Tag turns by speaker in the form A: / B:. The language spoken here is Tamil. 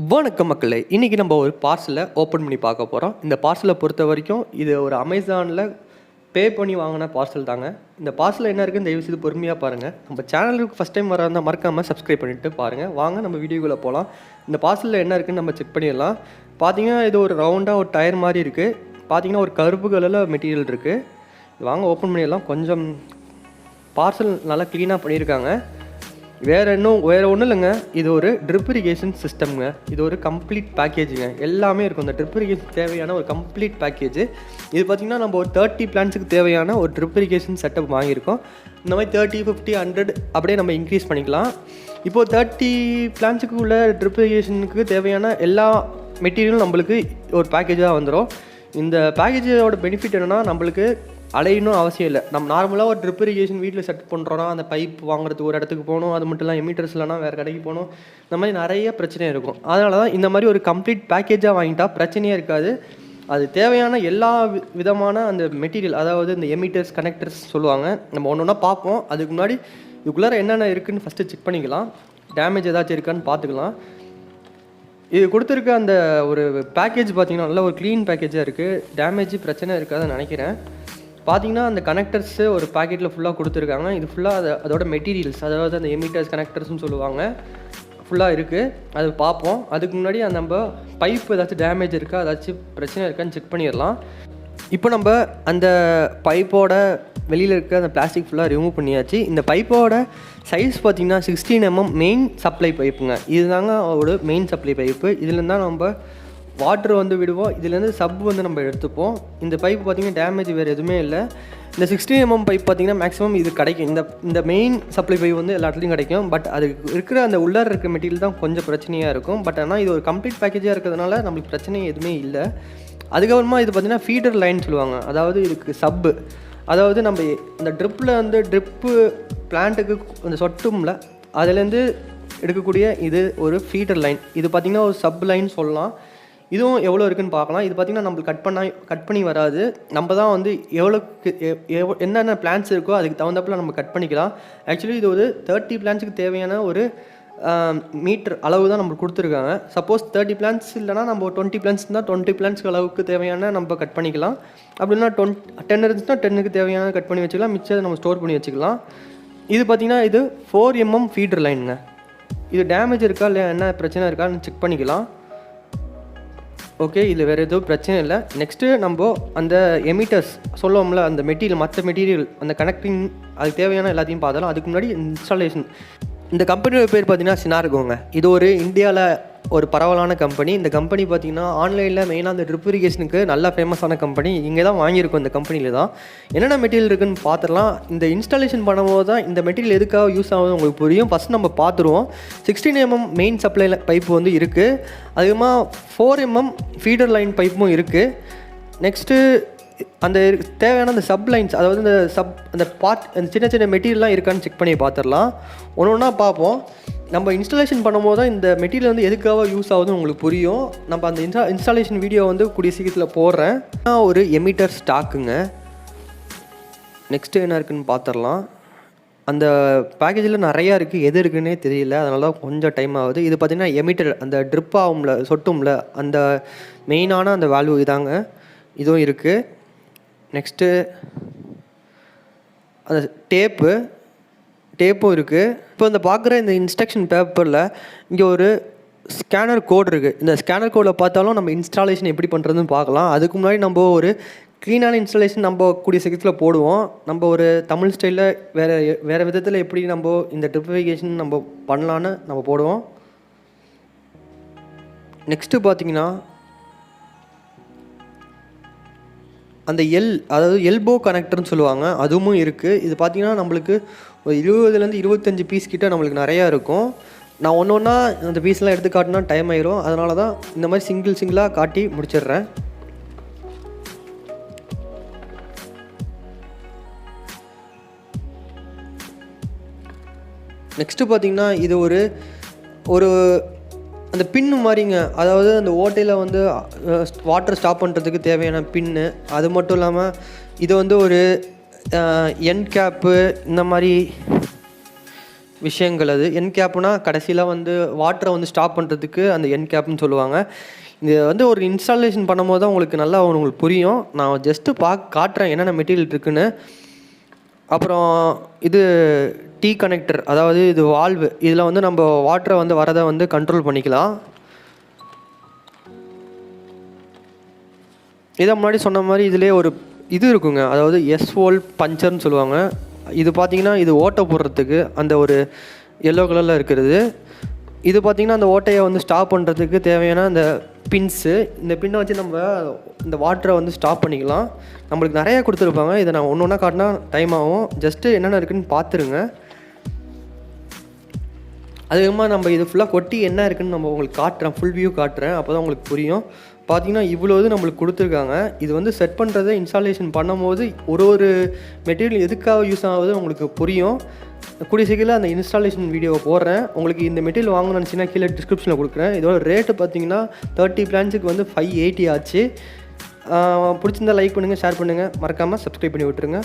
A: வணக்கம் மக்களே, இன்றைக்கி நம்ம ஒரு பார்சலை ஓப்பன் பண்ணி பார்க்க போகிறோம். இந்த பார்சலை பொறுத்த வரைக்கும் இது ஒரு அமேசானில் பே பண்ணி வாங்கின பார்சல் தாங்க. இந்த பார்சலில் என்ன இருக்குன்னு தயவுசெய்து பொறுமையாக பாருங்கள். நம்ம சேனலுக்கு ஃபஸ்ட் டைம் வர இருந்தால் மறக்காமல் சப்ஸ்கிரைப் பண்ணிவிட்டு பாருங்கள். வாங்க நம்ம வீடியோக்குள்ளே போகலாம். இந்த பார்சலில் என்ன இருக்குன்னு நம்ம செக் பண்ணிடலாம். பார்த்தீங்கன்னா இது ஒரு ரவுண்டாக ஒரு டயர் மாதிரி இருக்குது. பார்த்தீங்கன்னா ஒரு கருப்பு கலரில் மெட்டீரியல் இருக்குது. வாங்க ஓப்பன் பண்ணிடலாம். கொஞ்சம் பார்சல் நல்லா க்ளீனாக பண்ணியிருக்காங்க. வேறு ஒன்றும் இல்லைங்க, இது ஒரு ட்ரிப் இரிகேஷன் சிஸ்டம்ங்க. இது ஒரு கம்ப்ளீட் பேக்கேஜுங்க. எல்லாமே இருக்கும். இந்த ட்ரிப் இரிகேஷன் தேவையான ஒரு கம்ப்ளீட் பேக்கேஜ். இது பார்த்திங்கன்னா நம்ம ஒரு 30 பிளான்ஸுக்கு தேவையான ஒரு ட்ரிப் இரிகேஷன் செட்டப் வாங்கியிருக்கோம். இந்த மாதிரி 30, 50, 100 அப்படியே நம்ம இன்க்ரீஸ் பண்ணிக்கலாம். இப்போது 30 பிளான்ஸுக்கு உள்ள ட்ரிப் இரிகேஷனுக்கு தேவையான எல்லா மெட்டீரியலும் நம்மளுக்கு ஒரு பேக்கேஜாக வந்துடும். இந்த பேக்கேஜோட பெனிஃபிட் என்னென்னா, நம்மளுக்கு அலையணும் அவசியம் இல்லை. நம்ம நார்மலாக ஒரு ட்ரிப் இரிகேஷன் வீட்டில் செட் பண்ணுறோன்னா அந்த பைப் வாங்குறதுக்கு ஒரு இடத்துக்கு போகணும். அது மட்டும் இல்லாமல் எமிட்டர்ஸ் இல்லைனா வேறு கடைக்கு போகணும். இந்த மாதிரி நிறைய பிரச்சனை இருக்கும். அதனால தான் இந்த மாதிரி ஒரு கம்ப்ளீட் பேக்கேஜாக வாங்கிட்டா பிரச்சனையே இருக்காது. அது தேவையான எல்லா விதமான அந்த மெட்டீரியல், அதாவது இந்த எமிட்டர்ஸ், கனெக்டர்ஸ் சொல்லுவாங்க. நம்ம ஒன்று ஒன்றா பார்ப்போம். அதுக்கு முன்னாடி இதுக்குள்ளார என்னென்ன இருக்குதுன்னு ஃபஸ்ட்டு செக் பண்ணிக்கலாம். டேமேஜ் ஏதாச்சும் இருக்கான்னு பார்த்துக்கலாம். இது கொடுத்துருக்க அந்த ஒரு பேக்கேஜ் பார்த்திங்கன்னா நல்ல ஒரு க்ளீன் பேக்கேஜாக இருக்குது. டேமேஜ் பிரச்சனை இருக்காதுன்னு நினைக்கிறேன். பார்த்தீங்கன்னா அந்த கனெக்டர்ஸு ஒரு பேக்கெட்டில் ஃபுல்லாக கொடுத்துருக்காங்க. இது ஃபுல்லாக அதோட மெட்டீரியல்ஸ், அதாவது அந்த எமிட்டர்ஸ் கனெக்டர்ஸ்னு சொல்லுவாங்க, ஃபுல்லாக இருக்குது. அது பார்ப்போம். அதுக்கு முன்னாடி அந்த நம்ம பைப் ஏதாச்சும் டேமேஜ் இருக்கா, ஏதாச்சும் பிரச்சனை இருக்கான்னு செக் பண்ணிடலாம். இப்போ நம்ம அந்த பைப்போட வெளியில் இருக்க அந்த பிளாஸ்டிக் ஃபுல்லாக ரிமூவ் பண்ணியாச்சு. இந்த பைப்போட சைஸ் பார்த்திங்கன்னா 16 mm மெயின் சப்ளை பைப்புங்க. இதுதாங்க ஒரு மெயின் சப்ளை பைப்பு. இதுலேருந்து தான் நம்ம வாட்ரு விடுவோம். இதுலேருந்து சப் நம்ம எடுத்துப்போம். இந்த பைப் பார்த்திங்கன்னா டேமேஜ் வேறு எதுவுமே இல்லை. இந்த 16 mm பைப் பார்த்திங்கன்னா மேக்ஸிமம் இது கிடைக்கும். இந்த மெயின் சப்ளை பைப் எல்லா இடத்துலையும் கிடைக்கும். பட் அது இருக்கிற அந்த உள்ளார இருக்கிற மெட்டீரியல் தான் கொஞ்சம் பிரச்சனையாக இருக்கும். பட் ஆனால் இது ஒரு கம்ப்ளீட் பேக்கேஜாக இருக்கிறதுனால நம்மளுக்கு பிரச்சனை எதுவுமே இல்லை. அதுக்கப்புறமா இது பார்த்திங்கன்னா ஃபீடர் லைன் சொல்லுவாங்க. அதாவது இதுக்கு சப்பு, அதாவது நம்ம இந்த ட்ரிப்பில் ட்ரிப்பு பிளான்ட்டுக்கு அந்த சொட்டும்ல அதுலேருந்து எடுக்கக்கூடிய இது ஒரு ஃபீடர் லைன். இது பார்த்திங்கன்னா ஒரு சப் லைன் சொல்லலாம். இதுவும் எவ்வளோ இருக்குதுன்னு பார்க்கலாம். இது பார்த்திங்கன்னா நம்மளுக்கு கட் பண்ணி வராது. நம்ம தான் எவ்வளோக்கு என்னென்ன பிளான்ஸ் இருக்கோ அதுக்கு தகுந்தப்பில் நம்ம கட் பண்ணிக்கலாம். ஆக்சுவலி இது ஒரு 30 பிளான்ஸுக்கு தேவையான ஒரு மீட்டர் அளவு தான் நம்மளுக்கு கொடுத்துருக்காங்க. சப்போஸ் 30 பிளான்ஸ் இல்லைனா நம்ம 20 பிளான்ஸ் இருந்தால் 20 பிளான்ஸ்க்கு அளவுக்கு தேவையான நம்ம கட் பண்ணிக்கலாம். அப்படின்னா 10 இருந்துச்சுன்னா 10க்கு தேவையான கட் பண்ணி வச்சுக்கலாம். மிச்சத்தை நம்ம ஸ்டோர் பண்ணி வச்சுக்கலாம். இது பார்த்திங்கன்னா இது 4 mm ஃபீடர் லைனுங்க. இது டேமேஜ் இருக்கா இல்லை என்ன பிரச்சனை இருக்கான்னு செக் பண்ணிக்கலாம். ஓகே, இதில் வேறு எதுவும் பிரச்சனை இல்லை. நெக்ஸ்ட்டு நம்ம அந்த எமிட்டர்ஸ் சொல்லுவோம்ல, அந்த மெட்டீரியல், மற்ற மெட்டீரியல், அந்த கனெக்டிங், அதுக்கு தேவையான எல்லாத்தையும் பார்த்தலாம். அதுக்கு முன்னாடி இன்ஸ்டாலேஷன். இந்த கம்பெனியோட பேர் பார்த்திங்கன்னா சினார்கோங்க. இது ஒரு இந்தியாவில் ஒரு பரவலான கம்பெனி. இந்த கம்பெனி பார்த்திங்கன்னா ஆன்லைனில் மெயினாக அந்த ட்ரிப் இரிகேஷனுக்கு நல்லா ஃபேமஸான கம்பெனி. இங்கே தான் வாங்கியிருக்கோம். இந்த கம்பெனியில் தான் என்னென்ன மெட்டீரியல் இருக்குதுன்னு பார்த்துடலாம். இந்த இன்ஸ்டாலேஷன் பண்ணும்போது தான் இந்த மெட்டீரியல் எதுக்காக யூஸ் ஆகுது உங்களுக்கு புரியும். ஃபஸ்ட் நம்ம பார்த்துருவோம். 16 mm மெயின் சப்ளை பைப்பு இருக்குது. அதிகமாக 4 mm ஃபீடர் லைன் பைப்பும் இருக்குது. நெக்ஸ்ட்டு அந்த தேவையான அந்த சப் லைன்ஸ், அதாவது அந்த பார்ட், அந்த சின்ன சின்ன மெட்டீரியல்லாம் இருக்கான்னு செக் பண்ணி பார்த்துடலாம். ஒன்று ஒன்றா பார்ப்போம். நம்ம இன்ஸ்டாலேஷன் பண்ணும்போது தான் இந்த மெட்டீரியல் எதுக்காக யூஸ் ஆகுதுன்னு உங்களுக்கு புரியும். நம்ம அந்த இன்ஸ்டாலேஷன் வீடியோ கூடிய சீக்கிரத்தில் போடுறேன். ஒரு எமிட்டர் ஸ்டாக்குங்க. நெக்ஸ்ட்டு என்ன இருக்குதுன்னு பார்த்துடலாம். அந்த பேக்கேஜில் நிறையா இருக்குது, எது இருக்குன்னே தெரியல, அதனால தான் கொஞ்சம் டைம் ஆகுது. இது பார்த்திங்கன்னா எமிட்டர், அந்த ட்ரிப் ஆகும்ல, சொட்டும்ல, அந்த மெயினான அந்த வேல்யூ இதாங்க. இதுவும் இருக்குது. நெக்ஸ்ட்டு அந்த டேப்பும் இருக்குது. இப்போ இந்த பார்க்குற இந்த இன்ஸ்ட்ரக்ஷன் பேப்பரில் இங்கே ஒரு ஸ்கேனர் கோட் இருக்குது. இந்த ஸ்கேனர் கோடில் பார்த்தாலும் நம்ம இன்ஸ்டாலேஷன் எப்படி பண்ணுறதுன்னு பார்க்கலாம். அதுக்கு முன்னாடி நம்ம ஒரு க்ளீனான இன்ஸ்டாலேஷன் நம்ம கூடிய சீக்கிரத்தில் போடுவோம். நம்ம ஒரு தமிழ் ஸ்டைலில் வேறு விதத்தில் எப்படி நம்ம இந்த ட்ரிப் இரிகேஷன் நம்ம பண்ணலான்னு நம்ம போடுவோம். நெக்ஸ்ட்டு பார்த்திங்கன்னா அந்த அதாவது எல்போ கனெக்டர்னு சொல்லுவாங்க, அதுவும் இருக்குது. இது பார்த்திங்கன்னா நம்மளுக்கு ஒரு 20 to 25 பீஸ் கிட்ட நம்மளுக்கு நிறையா இருக்கும். நான் ஒன்று ஒன்றா அந்த பீஸ்லாம் எடுத்து காட்டினா டைம் ஆயிரும். அதனால தான் இந்த மாதிரி சிங்கிளாக காட்டி முடிச்சிடுறேன். நெக்ஸ்ட்டு பார்த்திங்கன்னா இது ஒரு அந்த பின்னு மாதிரிங்க. அதாவது அந்த ஓட்டையில் வாட்டர் ஸ்டாப் பண்ணுறதுக்கு தேவையான பின்னு. அது மட்டும் இல்லாமல் இது ஒரு எண்ட் கேப்பு, இந்த மாதிரி விஷயங்கள் அது. என் கேப்னா கடைசியில் வந்து வாட்டரை வந்து ஸ்டாப் பண்ணுறதுக்கு அந்த என் கேப்னு சொல்லுவாங்க. இது வந்து ஒரு இன்ஸ்டாலேஷன் பண்ணும்போது தான் உங்களுக்கு நல்லா உங்களுக்கு புரியும். நான் ஜஸ்ட்டு காட்டுறேன் என்னென்ன மெட்டீரியல் இருக்குன்னு. அப்புறம் இது டீ கனெக்டர், அதாவது இது வால்வு. இதில் வந்து நம்ம வாட்டரை வந்து வரதை வந்து கண்ட்ரோல் பண்ணிக்கலாம். இதை முன்னாடி சொன்ன மாதிரி இதிலே ஒரு இது இருக்குங்க, அதாவது எஸ்வோல் பஞ்சர்னு சொல்லுவாங்க. இது பார்த்திங்கன்னா இது ஓட்டை போடுறதுக்கு அந்த ஒரு எல்லோ கலரில் இருக்கிறது. இது பார்த்திங்கன்னா அந்த ஓட்டையை வந்து ஸ்டாப் பண்ணுறதுக்கு தேவையான அந்த பின்ஸு. இந்த பின்னை வச்சு நம்ம இந்த வாட்டரை வந்து ஸ்டாப் பண்ணிக்கலாம். நம்மளுக்கு நிறையா கொடுத்துருப்பாங்க. இதை நான் ஒன்று ஒன்றா காட்டினா டைம் ஆகும். ஜஸ்ட்டு என்னென்ன இருக்குதுன்னு பார்த்துருங்க. அதுக்கப்புறமா நம்ம இது ஃபுல்லாக கொட்டி என்ன இருக்குதுன்னு நம்ம உங்களுக்கு காட்டுறேன், ஃபுல் வியூ காட்டுறேன், அப்போ தான் உங்களுக்கு புரியும். பார்த்திங்கன்னா இவ்வளோ இது நம்மளுக்கு கொடுத்துருக்காங்க. இது வந்து செட் பண்ணுறதை இன்ஸ்டாலேஷன் பண்ணும்போது ஒரு மெட்டீரியல் எதுக்காக யூஸ் ஆகுது உங்களுக்கு புரியும். கூடிய சீக்கிரம் அந்த இன்ஸ்டாலேஷன் வீடியோவை போடுறேன். உங்களுக்கு இந்த மெட்டீரியல் வாங்கணும்னு நினச்சிங்கன்னா கீழே டிஸ்கிரிப்ஷனில் கொடுக்குறேன். இதோட ரேட்டு பார்த்திங்கன்னா 30 பிளான்ஸுக்கு வந்து 580 ஆச்சு. பிடிச்சிருந்தா லைக் பண்ணுங்கள், ஷேர் பண்ணுங்கள், மறக்காமல் சப்ஸ்கிரைப் பண்ணி விட்டுருங்க.